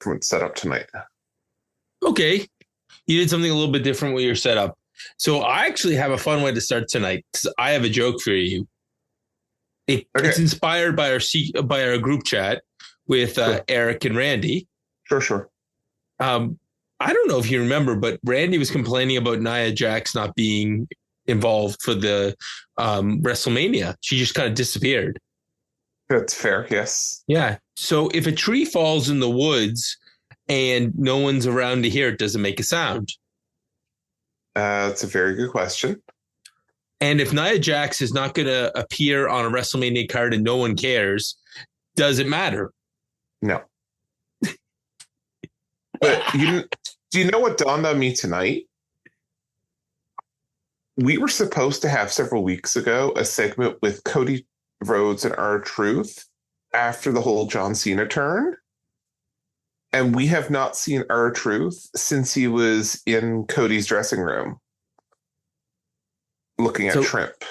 different setup tonight. Okay. You did something a little bit different with your setup. So I actually have a fun way to start tonight because I have a joke for you. It's inspired by our group chat with Eric and Randy. Sure. I don't know if you remember, but Randy was complaining about Nia Jax not being involved for the WrestleMania. She just kind of disappeared. That's fair. Yes. Yeah. So if a tree falls in the woods and no one's around to hear it, does it make a sound? That's a very good question. And if Nia Jax is not going to appear on a WrestleMania card and no one cares, does it matter? No. But do you know what dawned on me tonight? We were supposed to have several weeks ago a segment with Cody Rhodes and R-Truth after the whole John Cena turn. And we have not seen R-Truth since he was in Cody's dressing room looking at shrimp.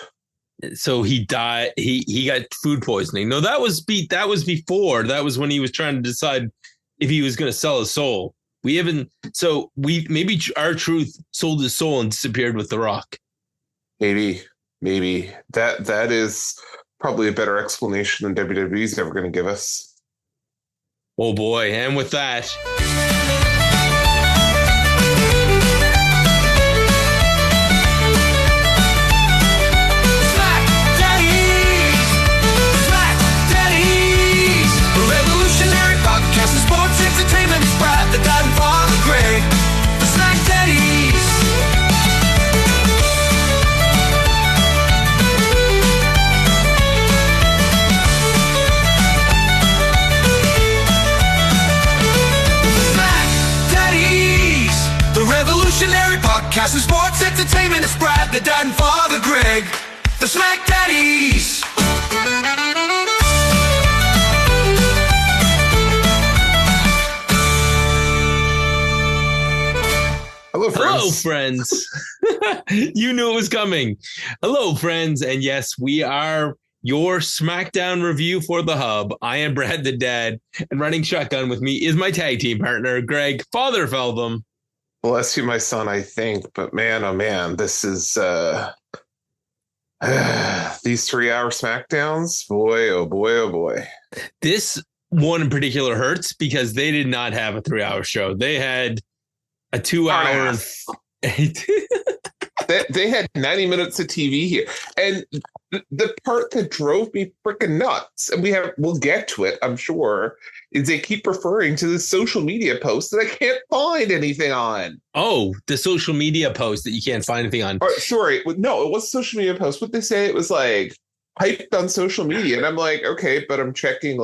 So he died. He got food poisoning. No, that was before. That was when he was trying to decide if he was going to sell his soul. Maybe R-Truth sold his soul and disappeared with The Rock. Maybe that is probably a better explanation than WWE's ever going to give us. Oh boy. And with that, SmackDaddies, the revolutionary podcast of sports entertainment is proud to God and Father Greg, the SmackDaddies. Revolutionary podcast of sports entertainment is Brad, the dad, and Father Greg, the SmackDaddies. Hello, friends. You knew it was coming. Hello, friends. And yes, we are your SmackDown review for the Hub. I am Brad, the dad, and running shotgun with me is my tag team partner, Greg Fatherfeltham. Bless you, my son, I think. But man, oh man, this is these 3-hour SmackDowns. Boy, oh boy, oh boy. This one in particular hurts because they did not have a 3-hour show. They had a 2-hour. They had 90 minutes of TV here. And the part that drove me freaking nuts, and we'll get to it, I'm sure, is they keep referring to the social media post that I can't find anything on. Oh, the social media post that you can't find anything on. Sorry. No, it was a social media post. What they say, it was like hyped on social media. And I'm like, okay, but I'm checking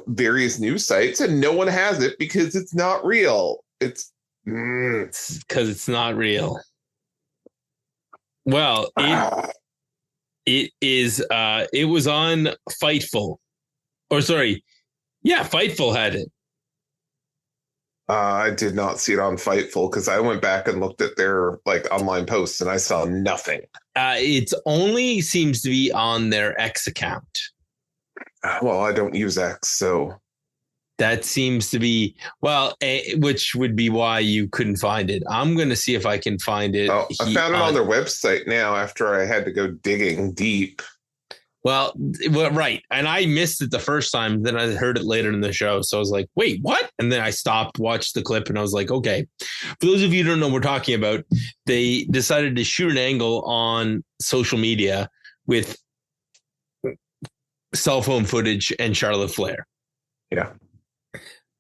various news sites and no one has it because it's not real. It's because it's not real. Well, it is. It was on Fightful, or sorry, yeah, Fightful had it. I did not see it on Fightful because I went back and looked at their online posts and I saw nothing. It only seems to be on their X account. Well, I don't use X, so. That seems to be, which would be why you couldn't find it. I'm going to see if I can find it. Oh, I found it on their website now after I had to go digging deep. Well, right. And I missed it the first time. Then I heard it later in the show. So I was like, wait, what? And then I stopped, watched the clip, and I was like, okay. For those of you who don't know what we're talking about, they decided to shoot an angle on social media with cell phone footage and Charlotte Flair. Yeah.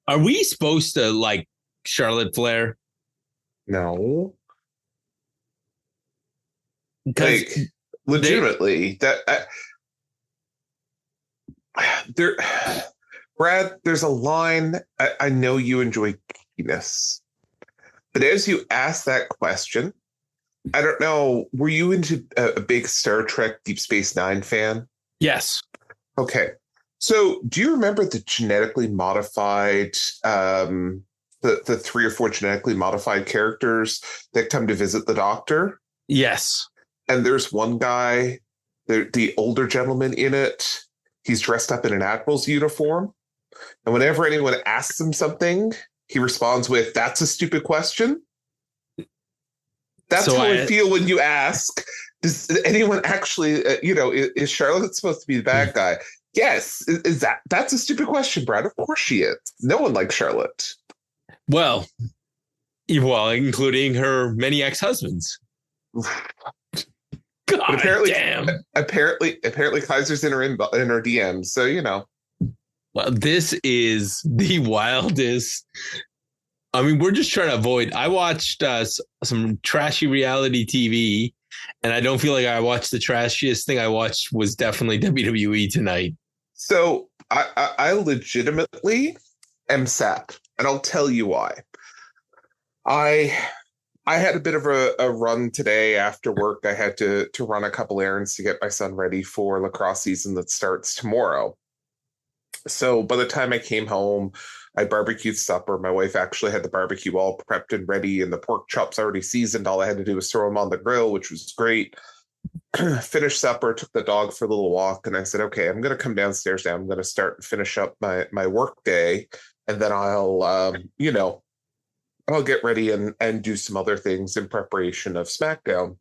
Are we supposed to like Charlotte Flair? No. Legitimately, Brad, there's a line. I know you enjoy geekiness, but as you ask that question, I don't know. Were you into a big Star Trek Deep Space Nine fan? Yes. Okay. So do you remember the genetically modified, the 3 or 4 genetically modified characters that come to visit the Doctor? Yes. And there's one guy, the older gentleman in it. He's dressed up in an Admiral's uniform. And whenever anyone asks him something, he responds with, "That's a stupid question." That's So how I feel when you ask, does anyone actually, is Charlotte supposed to be the bad guy? Yes. That's a stupid question, Brad? Of course she is. No one likes Charlotte. Well, including her many ex-husbands. God, but apparently Kaiser's in her DMs. So, Well, this is the wildest. I mean, we're just trying to avoid. I watched some trashy reality TV, and I don't feel like I watched the trashiest thing I watched was definitely WWE tonight. So I legitimately am sad, and I'll tell you why. I had a bit of a run today after work. I had to run a couple errands to get my son ready for lacrosse season that starts tomorrow. So by the time I came home, I barbecued supper. My wife actually had the barbecue all prepped and ready, and the pork chops already seasoned. All I had to do was throw them on the grill, which was great. Finished supper, took the dog for a little walk, and I said, okay, I'm going to come downstairs now. I'm going to start and finish up my work day, and then I'll, I'll get ready and do some other things in preparation of SmackDown.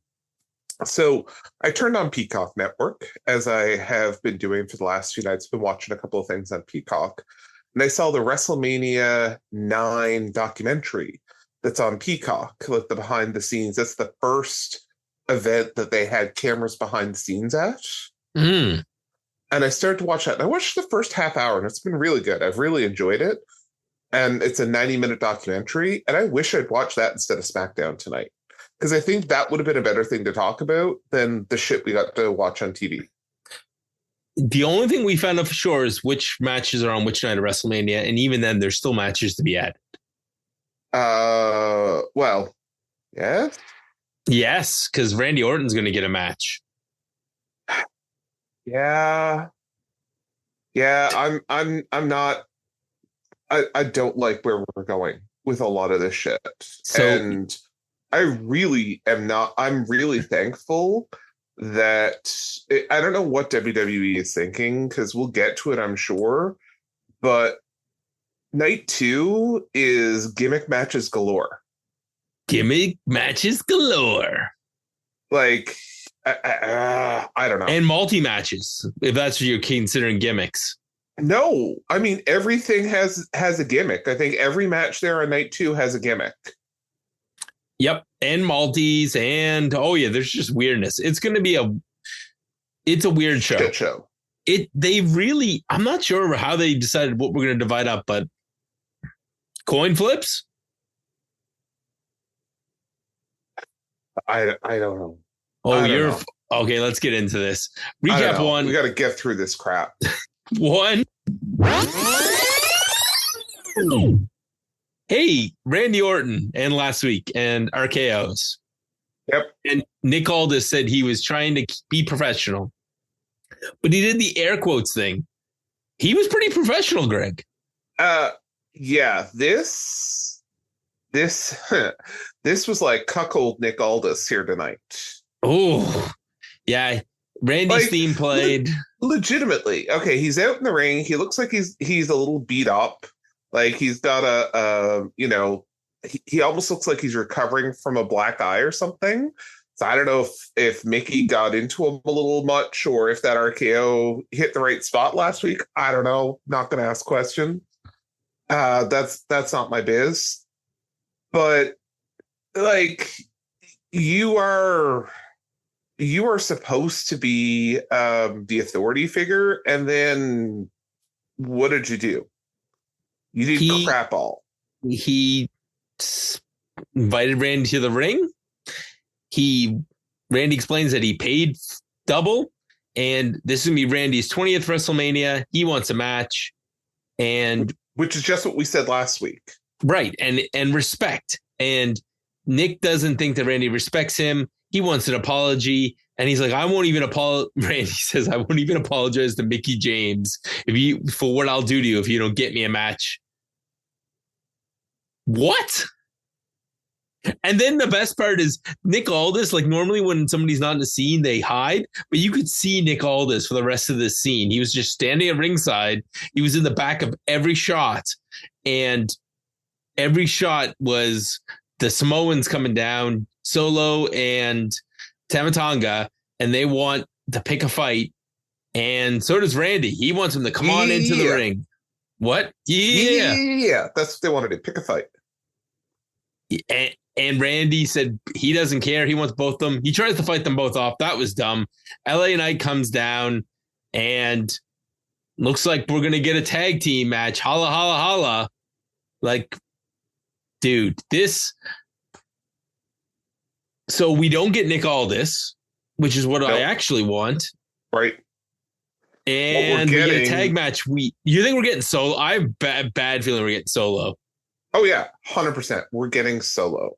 So I turned on Peacock Network, as I have been doing for the last few nights. Been watching a couple of things on Peacock, and I saw the WrestleMania 9 documentary that's on Peacock, like the behind the scenes. That's the first event that they had cameras behind the scenes at. Mm. And I started to watch that. And I watched the first half hour, and it's been really good. I've really enjoyed it. And it's a 90-minute documentary. And I wish I'd watched that instead of SmackDown tonight, because I think that would have been a better thing to talk about than the shit we got to watch on TV. The only thing we found out for sure is which matches are on which night of WrestleMania. And even then, there's still matches to be added. Well, yeah. Yes, because Randy Orton's going to get a match. Yeah. I'm not. I don't like where we're going with a lot of this shit. And I really am not. I'm really thankful that I don't know what WWE is thinking, because we'll get to it, I'm sure. But night 2 is gimmick matches galore. Gimmick matches galore. Like, I don't know. And multi-matches, if that's what you're considering gimmicks. No, I mean, everything has a gimmick. I think every match there on night 2 has a gimmick. Yep. And multis, and there's just weirdness. It's going to be it's a weird show. Shit show. I'm not sure how they decided what we're going to divide up, but coin flips? I don't know. Okay, let's get into this. Recap 1. We got to get through this crap. 1. Hey, Randy Orton and last week and RKO's. Yep. And Nick Aldis said he was trying to be professional, but he did the air quotes thing. He was pretty professional, Greg. Yeah, this was like cuckold Nick Aldis here tonight. Oh, yeah. Randy's theme played. Legitimately. Okay, he's out in the ring. He looks like he's a little beat up. Like he's got he almost looks like he's recovering from a black eye or something. So I don't know if Mickey got into him a little much, or if that RKO hit the right spot last week. I don't know. Not going to ask questions. That's not my biz. But like, you are supposed to be the authority figure, and then what did you do? You did crap all. He invited Randy to the ring. Randy explains that he paid double, and this is gonna be Randy's 20th WrestleMania. He wants a match, and which is just what we said last week, right? And respect. And Nick doesn't think that Randy respects him. He wants an apology, and he's like, "I won't even apologize." Randy says, "I won't even apologize to Mickie James for what I'll do to you if you don't get me a match." What? And then the best part is Nick Aldis, like normally when somebody's not in the scene, they hide, but you could see Nick Aldis for the rest of the scene. He was just standing at ringside. He was in the back of every shot, and every shot was the Samoans coming down, Solo and Tamatonga, and they want to pick a fight. And so does Randy. He wants him to come on into the ring. What? Yeah. That's what they wanted to pick a fight. And Randy said he doesn't care. He wants both of them. He tries to fight them both off. That was dumb. LA Knight comes down and looks like we're going to get a tag team match. Holla, holla, holla. Like, dude, this. So we don't get Nick Aldis, which is what I actually want. Right. And we get a tag match. You think we're getting Solo? I have bad feeling we're getting Solo. Oh, yeah. 100%. We're getting Solo.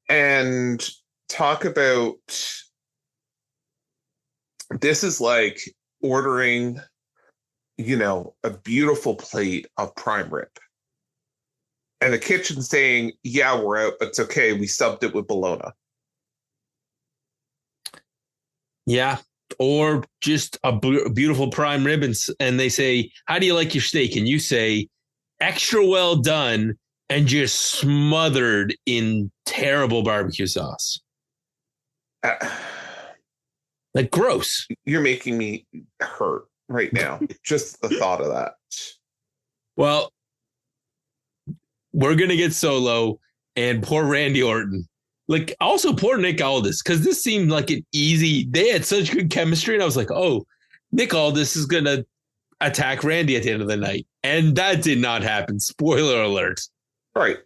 And talk about, this is like ordering, a beautiful plate of prime rib. And the kitchen saying, yeah, we're out, but it's okay. We subbed it with bologna. Yeah. Or just a beautiful prime rib. And they say, how do you like your steak? And you say, extra well done and just smothered in terrible barbecue sauce. Like gross. You're making me hurt right now. Just the thought of that. Well, we're going to get Solo and poor Randy Orton. Like also poor Nick Aldis, because this seemed like an easy, they had such good chemistry. And I was like, oh, Nick Aldis is going to attack Randy at the end of the night. And that did not happen. Spoiler alert. Right.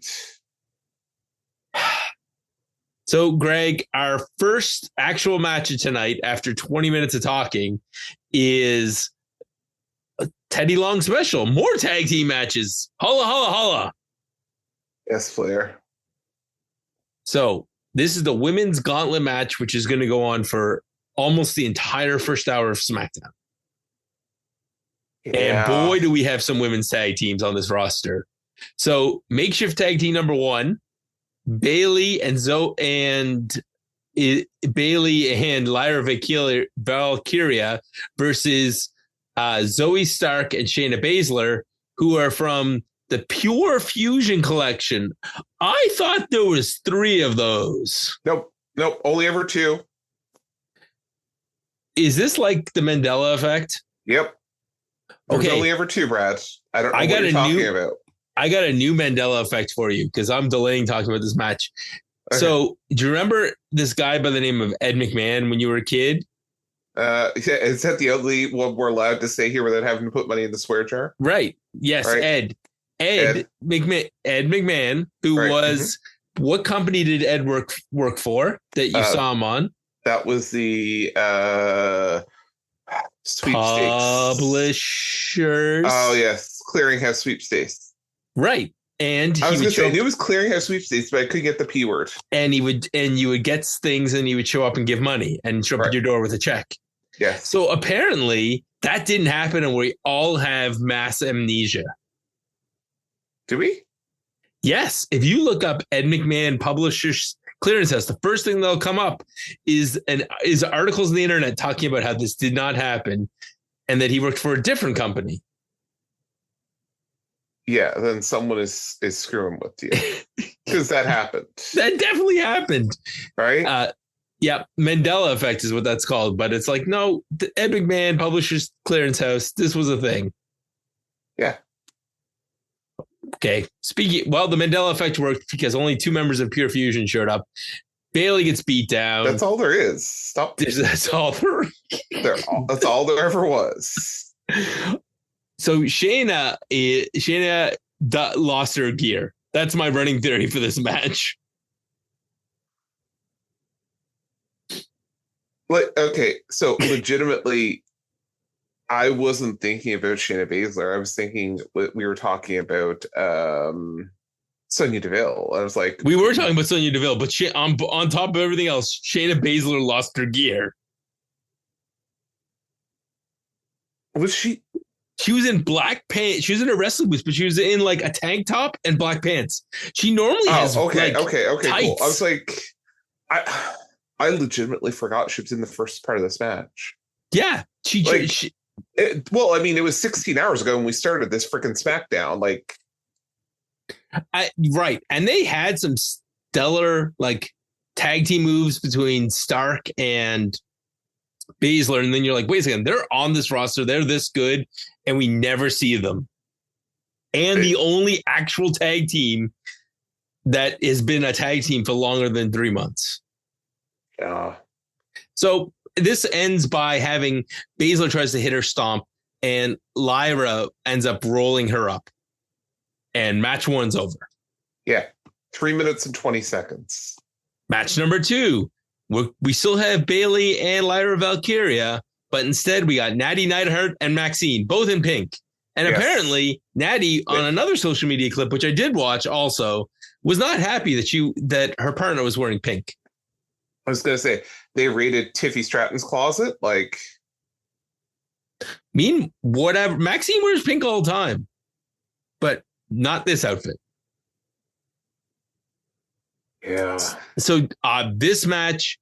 So, Greg, our first actual match of tonight, after 20 minutes of talking, is a Teddy Long special. More tag team matches. Holla, holla, holla. Yes, Flair. So, this is the women's gauntlet match, which is going to go on for almost the entire first hour of SmackDown. Yeah. And boy, do we have some women's tag teams on this roster. So makeshift tag team number 1, Bayley and Bayley and Lyra Valkyria versus Zoe Stark and Shayna Baszler, who are from the Pure Fusion collection. I thought there was 3 of those. Nope. Only ever 2. Is this like the Mandela effect? Yep. There's only ever 2, Brad. I don't know what you're talking about. I got a new Mandela effect for you because I'm delaying talking about this match. Okay. So do you remember this guy by the name of Ed McMahon when you were a kid? Is that the only one we're allowed to say here without having to put money in the swear jar? Right. Yes, right. Ed McMahon, who was, what company did Ed work for that you saw him on? That was the sweepstakes. Publishers. Oh, yes. Clearinghouse sweepstakes. Right. And I was going to say, it was Clearinghouse sweepstakes, but I couldn't get the P word. And you would get things and he would show up and give money and show up at your door with a check. Yes. So apparently that didn't happen and we all have mass amnesia. Do we? Yes. If you look up Ed McMahon Publishers Clearance House, the first thing that'll come up is articles on the internet talking about how this did not happen and that he worked for a different company. Yeah, then someone is screwing with you because that happened. That definitely happened. Right? Yeah, Mandela effect is what that's called. But it's like, no, the Ed McMahon Publishers Clearance House, this was a thing. Yeah. Okay. The Mandela effect worked because only 2 members of Pure Fusion showed up. Bayley gets beat down. That's all there is. Stop. That's all that's all there ever was. So Shayna lost her gear. That's my running theory for this match. Okay, so legitimately, I wasn't thinking about Shayna Baszler. I was thinking we were talking about Sonya Deville. I was like, we were talking about Sonya Deville, but on top of everything else, Shayna Baszler lost her gear. Was she? She was in black pants. She was in a wrestling boots, but she was in like a tank top and black pants. She normally has okay, like cool. tights. I was like, I legitimately forgot she was in the first part of this match. Yeah, well, I mean, it was 16 hours ago when we started this freaking SmackDown. Like, right, and they had some stellar like tag team moves between Stark and Baszler, and then you're like, wait a second, they're on this roster, they're this good, and we never see them. And the only actual tag team that has been a tag team for longer than 3 months. Yeah. So this ends by having Baszler tries to hit her stomp, and Lyra ends up rolling her up. And match 1's over. Yeah. 3 minutes and 20 seconds. Match number 2. We still have Bayley and Lyra Valkyria, but instead we got Natty Neidhart and Maxine, both in pink. And apparently Natty, on another social media clip, which I did watch also, was not happy that her partner was wearing pink. I was going to say, they raided Tiffy Stratton's closet. Like, whatever. Maxine wears pink all the time, but not this outfit. Yeah. So this match,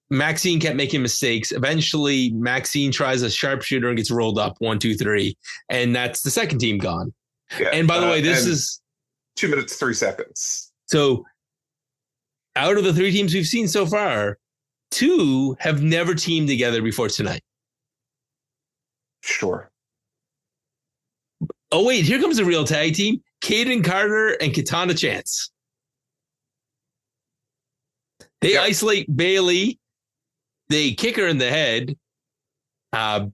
Maxine kept making mistakes. Eventually, Maxine tries a sharpshooter and gets rolled up 1, 2, 3, and that's the second team gone. Yeah. And by the way, this is 2 minutes, 3 seconds. So out of the 3 teams we've seen so far, 2 have never teamed together before tonight. Sure. Oh, wait, here comes a real tag team. Kaden Carter and Katana Chance. They isolate Bayley. They kick her in the head. But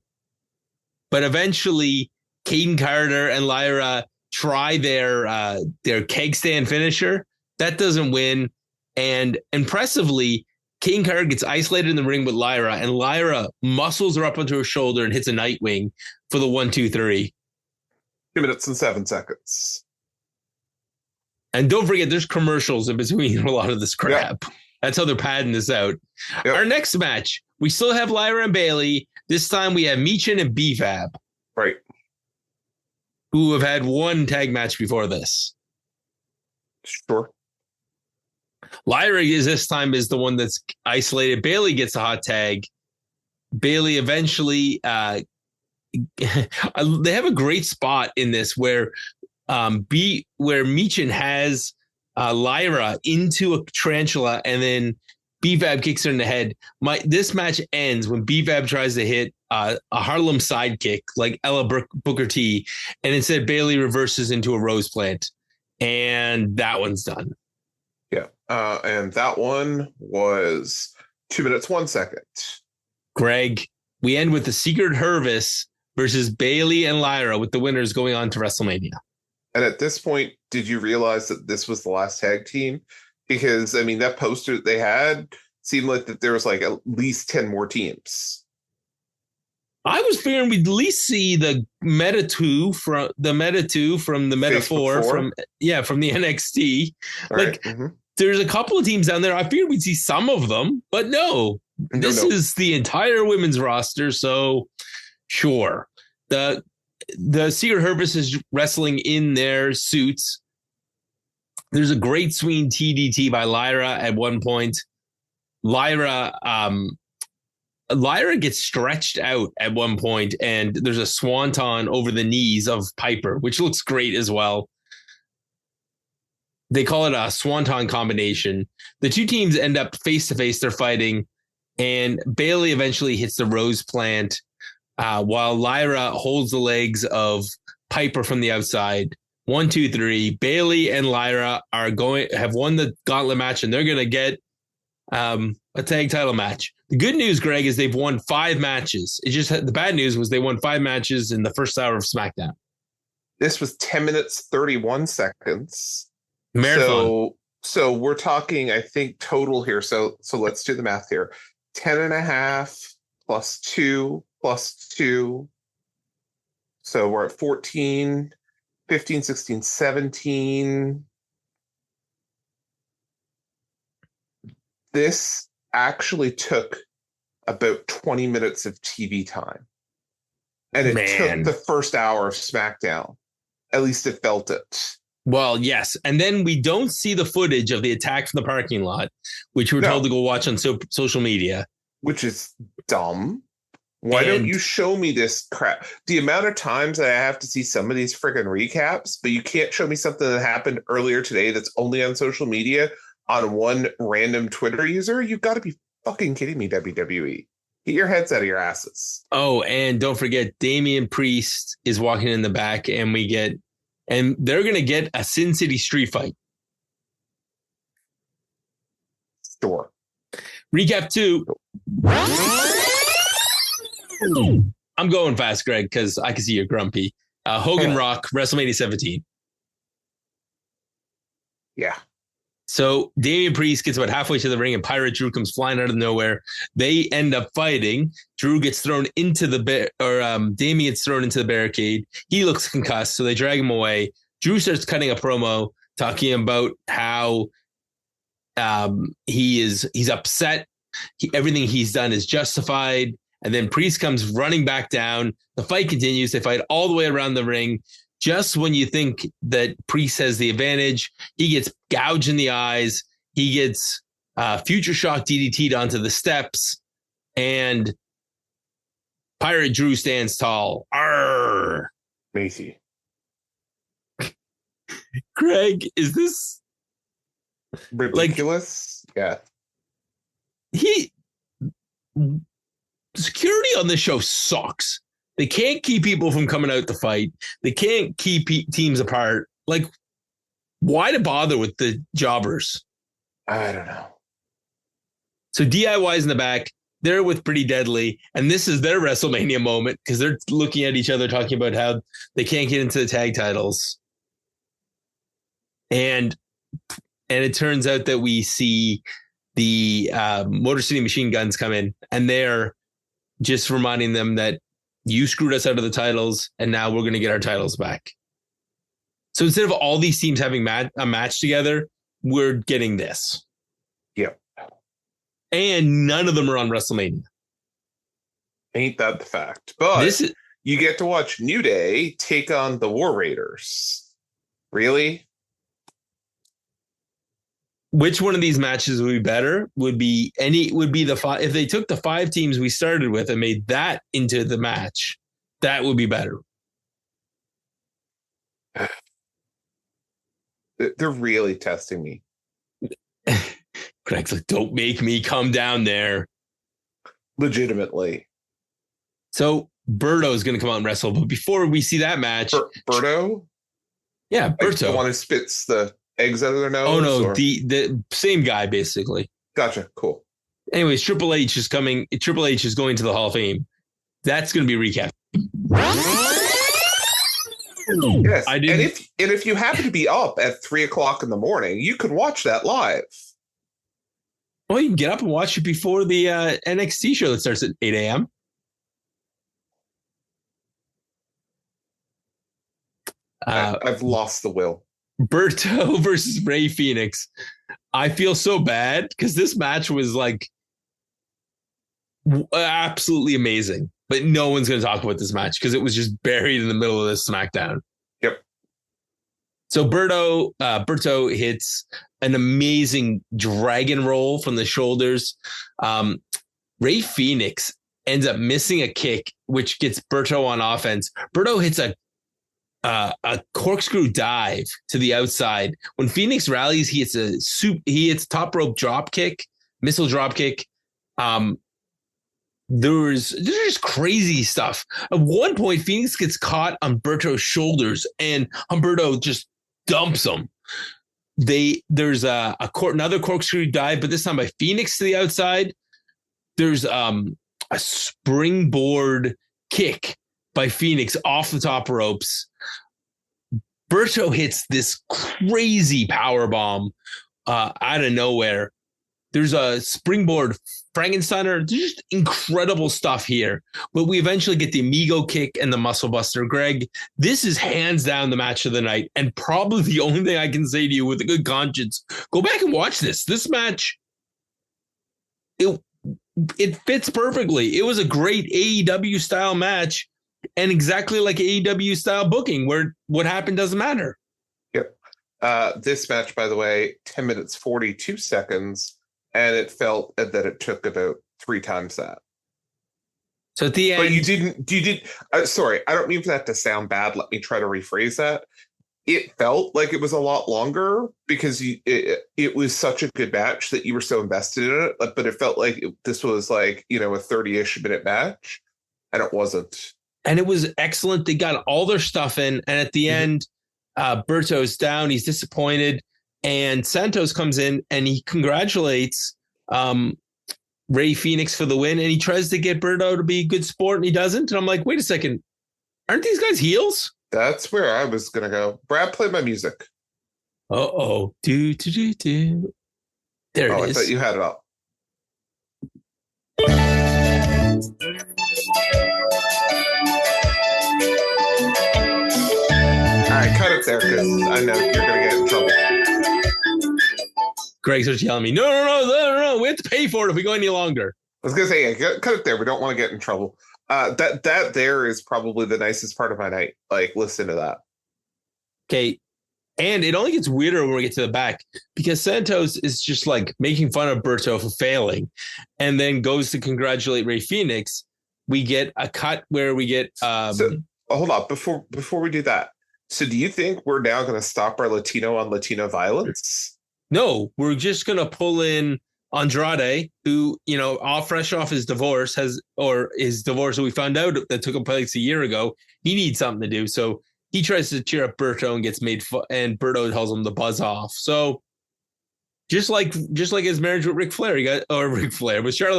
eventually, Kaden Carter and Lyra try their keg stand finisher. That doesn't win. And impressively, Kaden Carter gets isolated in the ring with Lyra, and Lyra muscles her up onto her shoulder and hits a Nightwing for the 1, 2, 3. 2 minutes and 7 seconds. And don't forget, there's commercials in between a lot of this crap. Yep. That's how they're padding this out. Yep. Our next match, we still have Lyra and Bayley. This time we have Michin and BFAB. Right. Who have had 1 tag match before this. Sure. Lyra this time is the one that's isolated. Bayley gets a hot tag. Bayley eventually, they have a great spot in this where Michin has Lyra into a tarantula, and then BFAB kicks her in the head. This match ends when BFAB tries to hit a Harlem sidekick like Ella Booker T, and instead Bayley reverses into a rose plant, and that one's done. Yeah, and that one was 2 minutes, 1 second. Greg, we end with the Secret Hervis versus Bayley and Lyra, with the winners going on to WrestleMania. And at this point, did you realize that this was the last tag team? Because, I mean, that poster that they had seemed like that there was like at least 10 more teams. I was figuring we'd at least see the Meta 2 from the Meta 4 from the NXT. Right. Like, there's a couple of teams down there. I figured we'd see some of them, but no. This is the entire women's roster, so sure. The Secret Hervis is wrestling in their suits. There's a great swinging TDT by Lyra at one point. Lyra gets stretched out at one point, and there's a swanton over the knees of Piper, which looks great as well. They call it a swanton combination. The 2 teams end up face-to-face. They're fighting, and Bayley eventually hits the rose plant while Lyra holds the legs of Piper from the outside. 1, 2, 3. Bayley and Lyra have won the gauntlet match, and they're going to get a tag title match. The good news, Greg, is they've won 5 matches. The bad news was they won 5 matches in the first hour of SmackDown. This was 10 minutes, 31 seconds. Marathon. So we're talking, I think, total here. So let's do the math here. 10.5 plus 2 plus 2. So we're at 14, 15, 16, 17. This actually took about 20 minutes of TV time. And it Man. took the first hour of SmackDown. At least it felt it. Well, yes. And then we don't see the footage of the attack from the parking lot, which we're told to go watch on social media. Which is dumb. Why don't you show me this crap? The amount of times that I have to see some of these freaking recaps, but you can't show me something that happened earlier today that's only on social media on one random Twitter user? You've got to be fucking kidding me, WWE. Get your heads out of your asses. Oh, and don't forget, Damian Priest is walking in the back, and they're going to get a Sin City street fight. Sure. Recap 2. I'm going fast, Greg, because I can see you're grumpy. Hogan Rock, WrestleMania 17. Yeah. So Damian Priest gets about halfway to the ring and Pirate Drew comes flying out of nowhere. They end up fighting. Drew gets thrown into Damian gets thrown into the barricade. He looks concussed, so they drag him away. Drew starts cutting a promo talking about how he's upset. Everything he's done is justified. And then Priest comes running back down. The fight continues. They fight all the way around the ring. Just when you think that Priest has the advantage, he gets gouged in the eyes. He gets Future Shock DDT'd onto the steps. And Pirate Drew stands tall. Arrgh. Macy. Greg, is this ridiculous? Yeah. Security on this show sucks. They can't keep people from coming out to fight. They can't keep teams apart. Like, why to bother with the jobbers? I don't know. So DIY's in the back. They're with Pretty Deadly. And this is their WrestleMania moment because they're looking at each other, talking about how they can't get into the tag titles. And it turns out that we see the Motor City Machine Guns come in, and they're just reminding them that you screwed us out of the titles, and now we're going to get our titles back. So instead of all these teams having a match together, we're getting this. Yep. And none of them are on WrestleMania. Ain't that the fact? But you get to watch New Day take on the War Raiders. Really? Which one of these matches would be better? Would be the 5. If they took the 5 teams we started with and made that into the match, that would be better. They're really testing me. Greg's like, don't make me come down there. Legitimately. So Berto is going to come out and wrestle, but before we see that match, Berto? Yeah, Berto. The one who spits the eggs out of their nose? Oh no, the same guy basically. Gotcha. Cool. Anyways, Triple H is coming. Triple H is going to the Hall of Fame. That's going to be recapped. Yes, and if you happen to be up at 3:00 in the morning, you can watch that live. Well, you can get up and watch it before the NXT show that starts at 8 a.m. I've lost the will. Berto versus Rey Fenix. I feel so bad because this match was like absolutely amazing, but no one's going to talk about this match because it was just buried in the middle of this SmackDown. Yep. So Berto hits an amazing dragon roll from the shoulders. Rey Fenix ends up missing a kick, which gets Berto on offense. Berto hits a corkscrew dive to the outside. When Phoenix rallies, he hits top rope drop kick, missile drop kick. There's just crazy stuff. At one point, Phoenix gets caught on Berto's shoulders, and Humberto just dumps him. There's another corkscrew dive, but this time by Phoenix to the outside. There's a springboard kick by Phoenix off the top ropes. Berto hits this crazy power bomb out of nowhere. There's a springboard Frankensteiner. There's just incredible stuff here. But we eventually get the Amigo kick and the Muscle Buster. Greg, this is hands down the match of the night, and probably the only thing I can say to you with a good conscience. Go back and watch this. This match, it fits perfectly. It was a great AEW style match and exactly like AEW style booking, where what happened doesn't matter. Yep. This match, by the way, 10 minutes 42 seconds, and it felt that it took about 3 times that. So at the end, but you did. Sorry, I don't mean for that to sound bad. Let me try to rephrase that. It felt like it was a lot longer because it was such a good match that you were so invested in it. But it felt like this was like, a 30-ish minute match, and it wasn't. And it was excellent. They got all their stuff in, and at the end, Berto's down. He's disappointed, and Santos comes in and he congratulates Rey Fenix for the win, and he tries to get Berto to be a good sport, and he doesn't. And I'm like, wait a second, aren't these guys heels? That's where I was gonna go. Brad, play my music. Do. There it is. I thought you had it up. All right, cut it there because I know you're gonna get in trouble. Greg starts yelling at me, no, we have to pay for it if we go any longer. I was gonna say, yeah, cut it there. We don't want to get in trouble. That there is probably the nicest part of my night. Like, listen to that. Okay. And it only gets weirder when we get to the back because Santos is just like making fun of Berto for failing and then goes to congratulate Rey Fenix. We get a cut where we get so hold on before we do that. So do you think we're now going to stop our Latino on Latino violence? No, we're just going to pull in Andrade, who, all fresh off his divorce his divorce that we found out that took place a year ago. He needs something to do. So he tries to cheer up Berto and gets made fun, and Berto tells him to buzz off. So just like his marriage with with Charlotte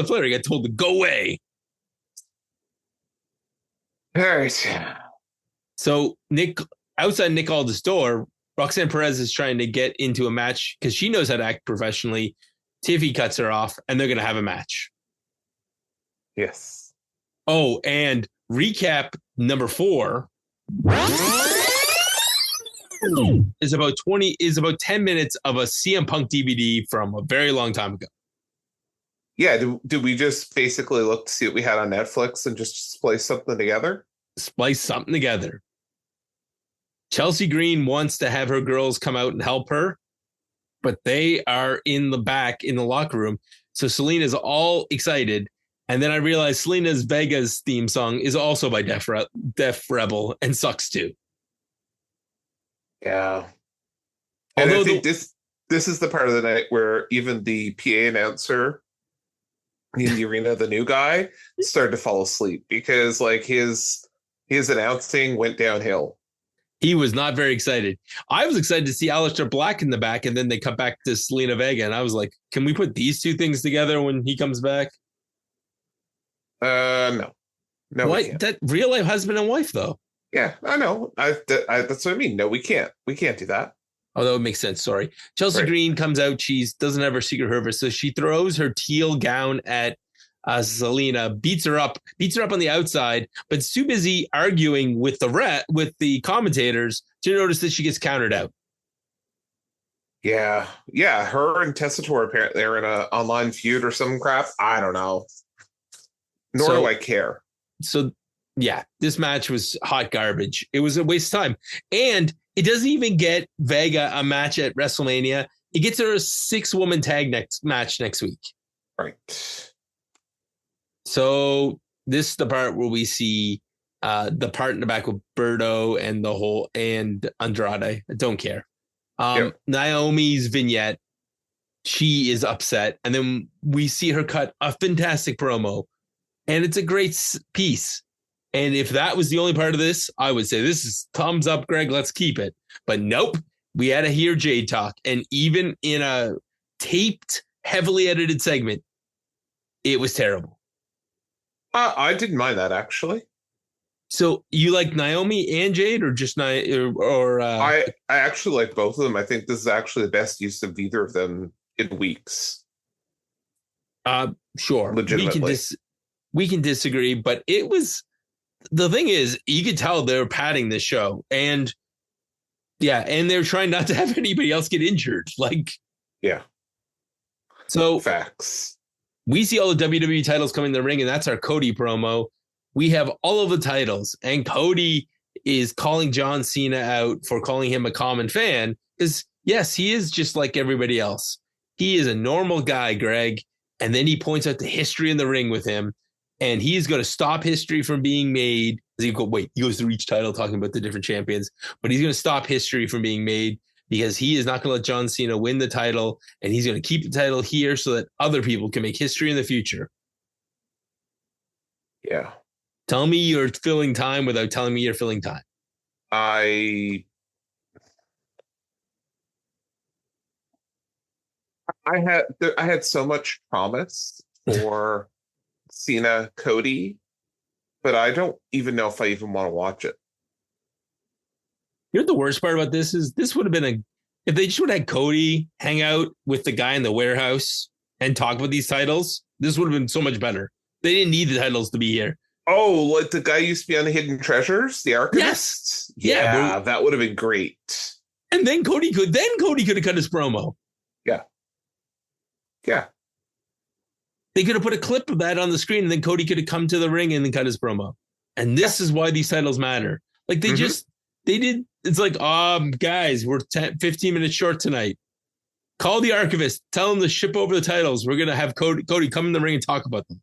Flair, he got told to go away. All right. So outside Nick Aldis' door, Roxanne Perez is trying to get into a match because she knows how to act professionally. Tiffy cuts her off, and they're going to have a match. Yes. Oh, and recap number 4 is about 10 minutes of a CM Punk DVD from a very long time ago. Yeah, did we just basically look to see what we had on Netflix and just splice something together? Chelsea Green wants to have her girls come out and help her, but they are in the back in the locker room. So Selena's all excited. And then I realized Selena's Vegas theme song is also by Def Rebel and sucks too. Yeah. And I think this is the part of the night where even the PA announcer in the arena, the new guy, started to fall asleep because like his announcing went downhill. He was not very excited. I was excited to see Aleister Black in the back, and then they cut back to Selena Vega, and I was like, can we put these two things together when he comes back? No. What? That real life husband and wife, though. Yeah, I know. That's what I mean. No, we can't. We can't do that. Oh, that would make sense. Sorry. Chelsea Green comes out. She doesn't have her secret Herver, so she throws her teal gown at Selena, beats her up on the outside, but it's too busy arguing with the commentators to notice that she gets countered out. Yeah. Her and Tessitore apparently are in an online feud or some crap. I don't know. Nor do I care. So yeah, this match was hot garbage. It was a waste of time, and it doesn't even get Vega a match at WrestleMania. It gets her a 6-woman tag match next week. Right. So this is the part where we see the part in the back with Berto and and Andrade. I don't care. Yep. Naomi's vignette. She is upset. And then we see her cut a fantastic promo. And it's a great piece. And if that was the only part of this, I would say this is thumbs up, Greg. Let's keep it. But nope. We had to hear Jade talk. And even in a taped, heavily edited segment, it was terrible. I didn't mind that, actually. So you like Naomi and Jade, or just I actually like both of them. I think this is actually the best use of either of them in weeks. Sure. Legitimately. We can disagree, but it was, the thing is, you could tell they're padding this show, and they're trying not to have anybody else get injured. So facts. We see all the WWE titles coming in the ring, and that's our Cody promo. we have all of the titles, and Cody is calling John Cena out for calling him a common fan because, yes, he is just like everybody else. He is a normal guy, Greg. And then he points out the history in the ring with him, and he's going to stop history from being made. He goes through each title talking about the different champions, but he's going to stop history from being made because he is not going to let John Cena win the title, and he's going to keep the title here so that other people can make history in the future. Yeah. Tell me you're filling time without telling me you're filling time. I had so much promise for Cena Cody, but I don't even know if I even want to watch it. You know what the worst part about this is? This would have been if they just would have had Cody hang out with the guy in the warehouse and talk about these titles, this would have been so much better. They didn't need the titles to be here. Oh, like the guy used to be on the Hidden Treasures, the Archivist? Yes. Yeah, that would have been great. And then Cody could have cut his promo. Yeah. Yeah. They could have put a clip of that on the screen, and then Cody could have come to the ring and then cut his promo. And this is why these titles matter. Like they did. It's like, guys, we're 15 minutes short tonight. Call the Archivist. Tell him to ship over the titles. We're going to have Cody come in the ring and talk about them.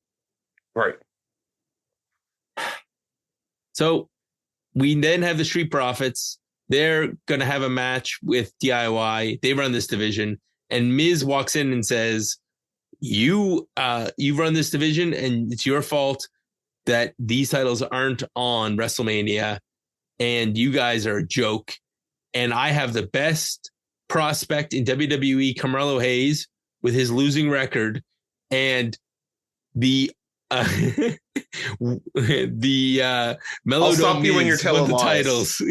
Right. So we then have the Street Profits. They're going to have a match with DIY. They run this division. And Miz walks in and says, you run this division, and it's your fault that these titles aren't on WrestleMania, and you guys are a joke. And I have the best prospect in WWE, Carmelo Hayes, with his losing record, and the Mello I'll stop Don't you Miz when you're telling wants the lies. titles.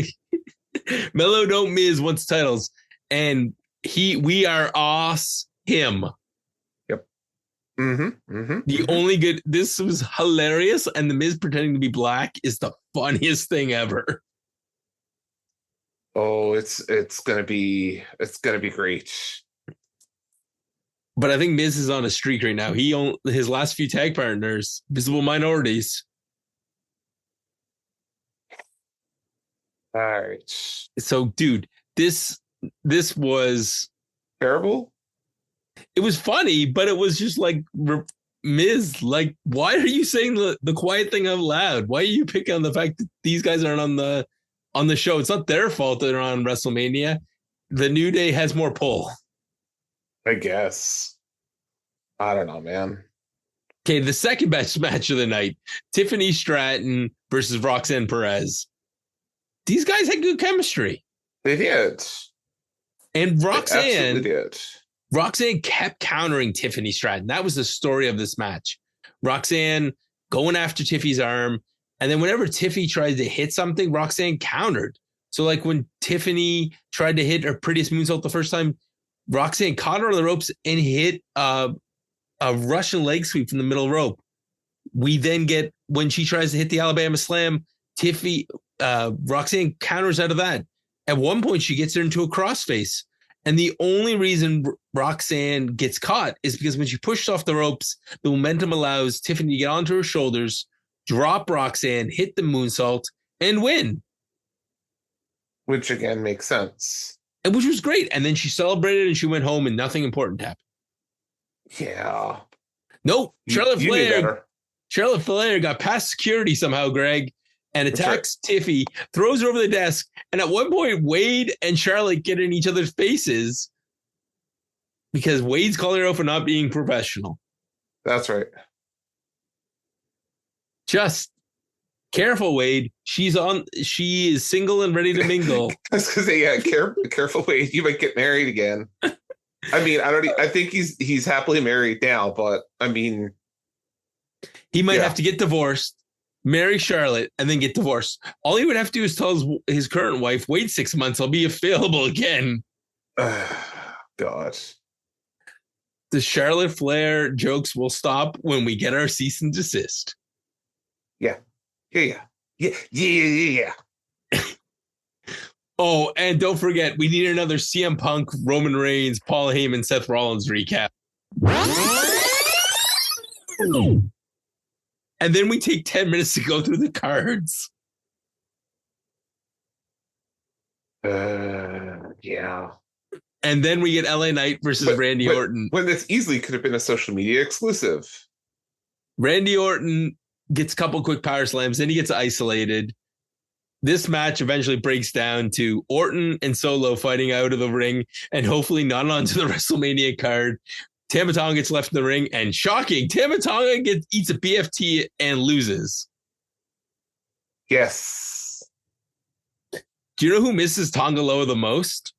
Mello Don't Miz wants titles, and we are him. Yep. Mm-hmm. The only good. This was hilarious, and the Miz pretending to be black is the funniest thing ever. Oh, it's gonna be great. But I think Miz is on a streak right now. His last few tag partners, visible minorities. All right. So, dude, this was Terrible. It was funny, but it was just like Miz. Like, why are you saying the quiet thing out loud? Why are you picking on the fact that these guys aren't on the show? It's not their fault that they're on WrestleMania. The New Day has more pull. I guess. I don't know, man. Okay, the second best match of the night, Tiffany Stratton versus Roxanne Perez. These guys had good chemistry. They did. And Roxanne kept countering Tiffany Stratton. That was the story of this match. Roxanne going after Tiffy's arm. And then whenever Tiffy tried to hit something, Roxanne countered. So like when Tiffany tried to hit her prettiest moonsault the first time, Roxanne caught her on the ropes and hit a Russian leg sweep from the middle rope. We then get, when she tries to hit the Alabama Slam, Roxanne counters out of that. At one point, she gets her into a crossface. And the only reason Roxanne gets caught is because when she pushes off the ropes, the momentum allows Tiffany to get onto her shoulders, drop Roxanne, hit the moonsault, and win. Which, again, makes sense. And which was great. And then she celebrated and she went home and nothing important happened. Yeah. Nope. Charlotte Flair got past security somehow, Greg, and attacks Tiffy, throws her over the desk. And at one point, Wade and Charlotte get in each other's faces because Wade's calling her out for not being professional. That's right. Just careful, Wade. She is single and ready to mingle. I was gonna say, yeah, careful, Wade. You might get married again. I mean, I think he's happily married now, but I mean, he might have to get divorced, marry Charlotte, and then get divorced. All he would have to do is tell his current wife, wait 6 months, I'll be available again. God. The Charlotte Flair jokes will stop when we get our cease and desist. Yeah. Oh, and don't forget, we need another CM Punk, Roman Reigns, Paul Heyman, Seth Rollins recap. And then we take 10 minutes to go through the cards. Yeah. And then we get LA Knight versus Randy Orton. When this easily could have been a social media exclusive. Randy Orton gets a couple quick power slams, then he gets isolated. This match eventually breaks down to Orton and Solo fighting out of the ring and hopefully not onto the WrestleMania card. Tama Tonga gets left in the ring, and shocking, Tama Tonga eats a BFT and loses. Yes. Do you know who misses Tonga Loa the most?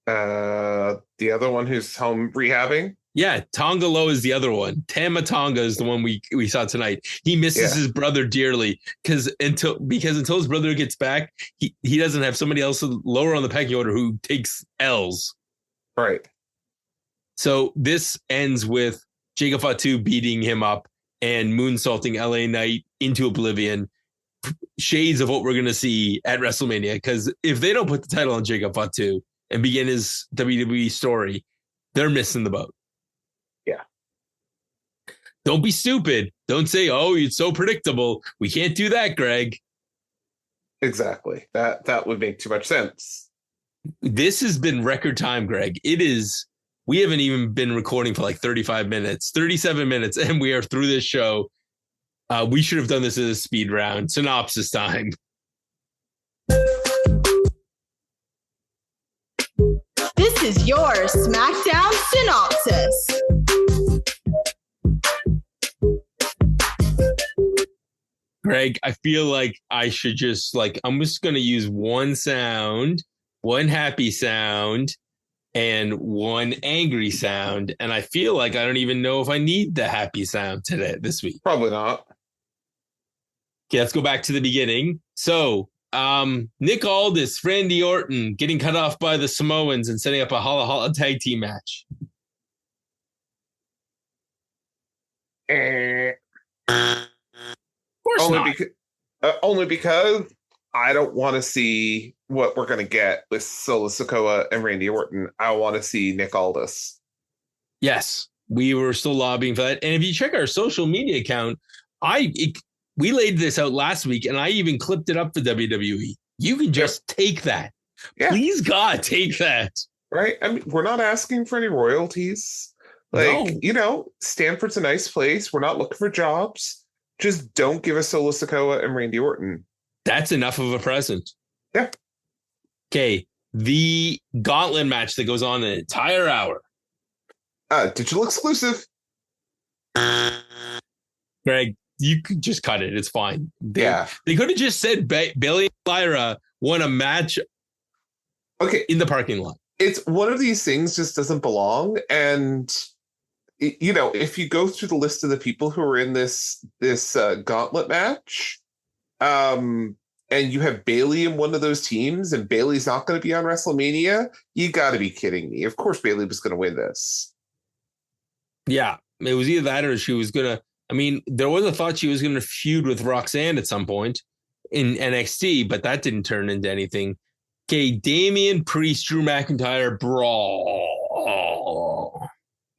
The other one who's home rehabbing? Yeah, Tonga Loa is the other one. Tama Tonga is the one we saw tonight. He misses his brother dearly because until his brother gets back, he doesn't have somebody else lower on the pecking order who takes L's. Right. So this ends with Jacob Fatu beating him up and moonsaulting LA Knight into oblivion. Shades of what we're going to see at WrestleMania, because if they don't put the title on Jacob Fatu and begin his WWE story, they're missing the boat. Yeah. Don't be stupid. Don't say, oh, it's so predictable. We can't do that, Greg. Exactly. That would make too much sense. This has been record time, Greg. It is. We haven't even been recording for like 35 minutes, 37 minutes, and we are through this show. We should have done this as a speed round. Synopsis time. This is your SmackDown synopsis. Greg, I feel like I should I'm just going to use one sound, one happy sound, and one angry sound. And I feel like I don't even know if I need the happy sound this week. Probably not. Okay, let's go back to the beginning. So, Nick Aldis, Randy Orton getting cut off by the Samoans and setting up a Holla Holla tag team match. Of course only because I don't want to see what we're going to get with Solo Sikoa and Randy Orton. I want to see Nick Aldis. Yes, we were still lobbying for that. And if you check our social media account, we laid this out last week, and I even clipped it up for WWE. You can just take that. Yeah. Please, God, take that. Right? I mean, we're not asking for any royalties. Stanford's a nice place. We're not looking for jobs. Just don't give us Solo Sikoa and Randy Orton. That's enough of a present. Yeah. Okay. The gauntlet match that goes on an entire hour. Digital exclusive. Greg, you could just cut it. It's fine. They could have just said Bailey and Lyra won a match in the parking lot. It's one of these things just doesn't belong. And, if you go through the list of the people who are in this gauntlet match, and you have Bailey in one of those teams and Bailey's not going to be on WrestleMania, you got to be kidding me. Of course Bailey was going to win this. Yeah. It was either that or she was going to, there was a thought she was going to feud with Roxanne at some point in NXT, but that didn't turn into anything. Okay, Damian Priest, Drew McIntyre brawl.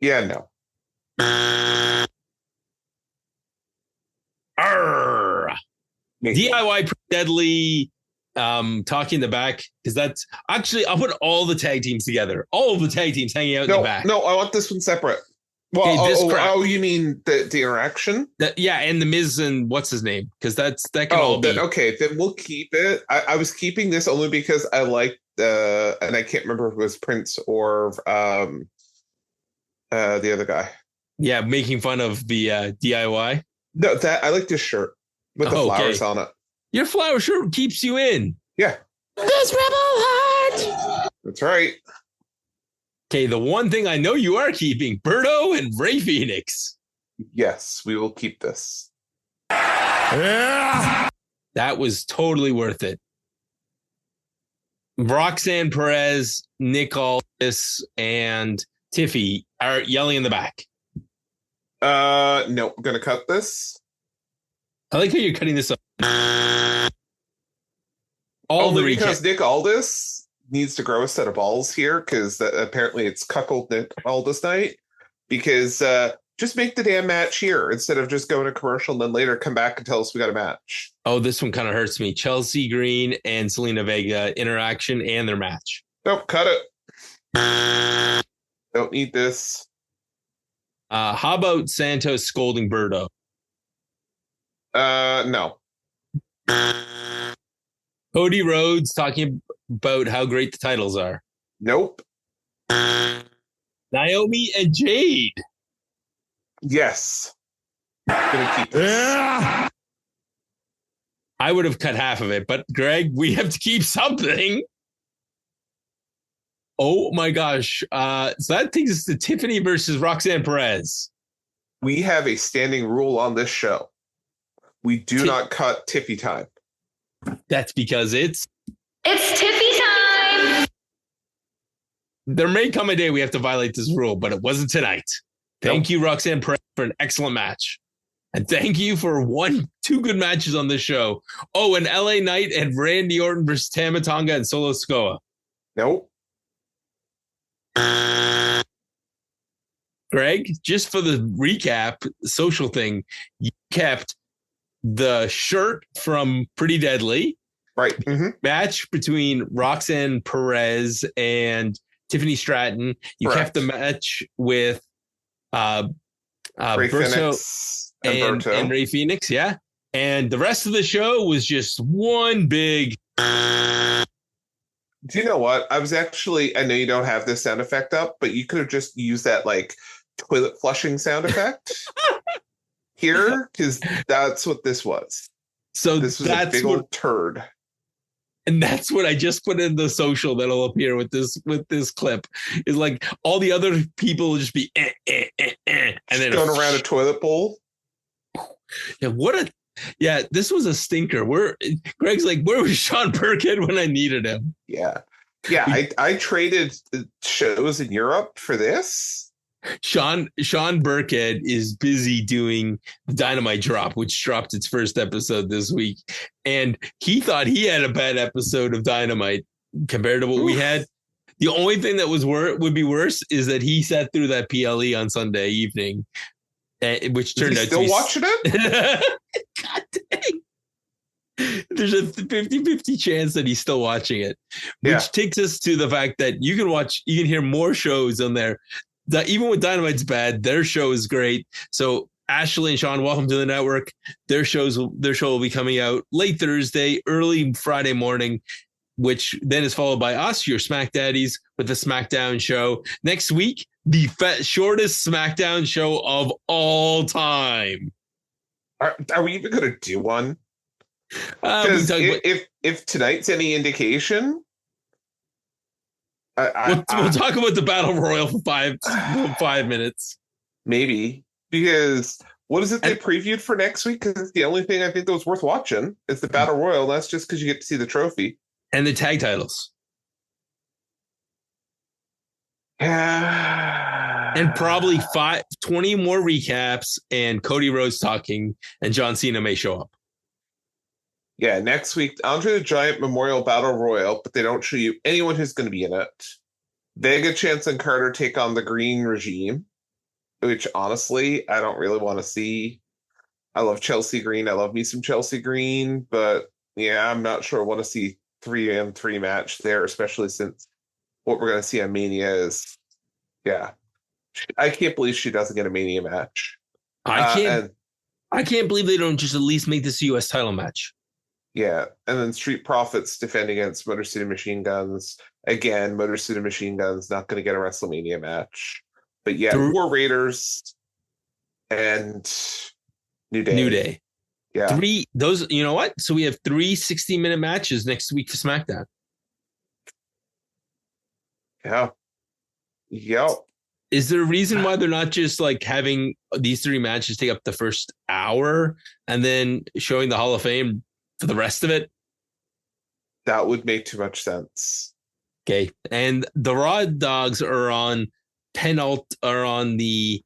Yeah, no. DIY deadly talking in the back, because that's actually, I'll put all the tag teams together. All of the tag teams hanging out in the back. No, I want this one separate. Well, you mean the interaction? And the Miz and what's his name? Because that can all be. Then we'll keep it. I was keeping this only because I liked and I can't remember if it was Prince or the other guy. Yeah, making fun of the DIY. No, that I like this shirt with the flowers on it. Your flower shirt keeps you in. Yeah. This rebel heart. That's right. Okay, the one thing I know you are keeping, Berto and Rey Fenix. Yes, we will keep this. Yeah. That was totally worth it. Roxanne Perez, Nick Aldis, and Tiffy are yelling in the back. No, I'm going to cut this. I like how you're cutting this up. Because Nick Aldis needs to grow a set of balls here, because apparently it's cuckold Nick Aldis night, because Just make the damn match here instead of just going to commercial and then later come back and tell us we got a match. Oh, this one kind of hurts me. Chelsea Green and Selena Vega interaction and their match. Nope, cut it. Don't need this. How about Santos scolding Berto? No. Cody Rhodes talking about how great the titles are. Nope. Naomi and Jade. Yes. Gonna keep this. I would have cut half of it, but Greg, we have to keep something. Oh my gosh. So that takes us to Tiffany versus Roxanne Perez. We have a standing rule on this show. We do not cut Tiffy time. That's because it's Tiffy time. there may come a day we have to violate this rule, but it wasn't tonight. Thank you, Roxanne Perez, for an excellent match. And thank you for two good matches on this show. Oh, and LA Knight and Randy Orton versus Tama Tonga and Solo Sikoa. Nope. Greg, just for the recap, social thing, you kept the shirt from Pretty Deadly. Right. Mm-hmm. Match between Roxanne Perez and Tiffany Stratton. You Correct. kept the match with Rey Berto Fenix and Berto. and Rey Fenix, yeah. And the rest of the show was just one big. Do you know what? I know you don't have this sound effect up, but you could have just used that like toilet flushing sound effect here, because that's what this was. So this was a big old turd. And that's what I just put in the social that'll appear with this clip. Is like all the other people will just be and then going around a toilet bowl. Yeah, this was a stinker. Greg's like, where was Sean Burkhead when I needed him? Yeah. I traded shows in Europe for this. Sean Burkhead is busy doing Dynamite Drop, which dropped its first episode this week, and he thought he had a bad episode of Dynamite compared to what we had. The only thing that would be worse is that he sat through that PLE on Sunday evening, which turned out to be watching it. God dang. There's a 50-50 chance that he's still watching it, which takes us to the fact that you can hear more shows on there. Even when Dynamite's bad, their show is great. So Ashley and Sean, welcome to the network. Their show will be coming out late Thursday, early Friday morning, which then is followed by us, your Smack Daddies, with the SmackDown show. Next week, the shortest SmackDown show of all time. Are we even going to do one? If tonight's any indication, we'll talk about the Battle Royal for 5 minutes. Maybe, because what is it they previewed for next week? Because the only thing I think that was worth watching is the Battle Royal. That's just because you get to see the trophy. And the tag titles. Yeah. And probably 20 more recaps and Cody Rhodes talking, and John Cena may show up. Yeah, next week, Andre the Giant Memorial Battle Royal, but they don't show you anyone who's going to be in it. Vega, Chance, and Carter take on the Green Regime, which honestly, I don't really want to see. I love Chelsea Green. I love me some Chelsea Green, but yeah, I'm not sure I want to see 3-on-3 match there, especially since what we're going to see on Mania is, I can't believe she doesn't get a Mania match. I can't believe they don't just at least make this a U.S. title match. Yeah, and then Street Profits defend against Motor City Machine Guns. Again, Motor City Machine Guns not going to get a WrestleMania match. But yeah, War Raiders and New Day. Yeah. You know what? So we have 3 60-minute matches next week for SmackDown. Yeah. Yep. Is there a reason why they're not just like having these 3 matches take up the first hour and then showing the Hall of Fame for the rest of it? That would make too much sense. Okay. And the Raw Dogs are on the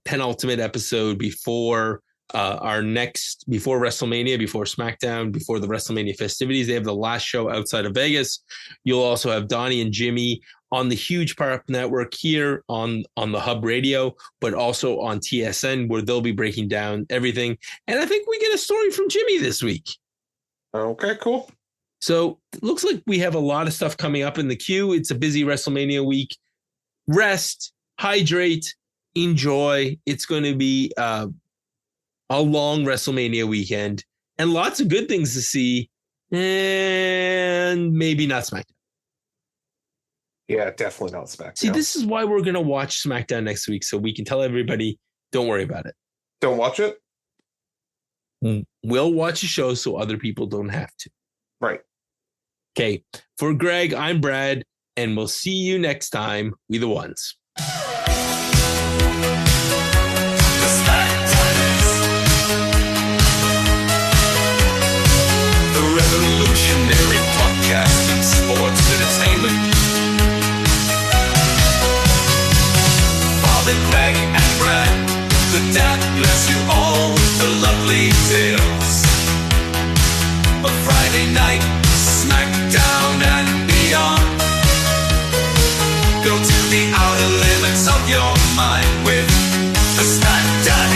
penultimate episode before before WrestleMania, before SmackDown, before the WrestleMania festivities. They have the last show outside of Vegas. You'll also have Donnie and Jimmy on the huge Power Up Network here on the Hub Radio, but also on TSN, where they'll be breaking down everything. And I think we get a story from Jimmy this week. Okay, cool. So it looks like we have a lot of stuff coming up in the queue. It's a busy WrestleMania week. Rest, hydrate, enjoy. It's going to be a long WrestleMania weekend and lots of good things to see, and maybe not SmackDown. Yeah, definitely not SmackDown. See, this is why we're going to watch SmackDown next week, so we can tell everybody, don't worry about it. Don't watch it? We'll watch a show so other people don't have to. Right. Okay, for Greg, I'm Brad, and we'll see you next time. We the ones. The SmackDaddies. The revolutionary podcast in sports entertainment. Father Greg and Brad, the dad bless you all, the lovely tales. A Friday night, SmackDown and beyond. Go to the outer limits of your mind with the SmackDaddies.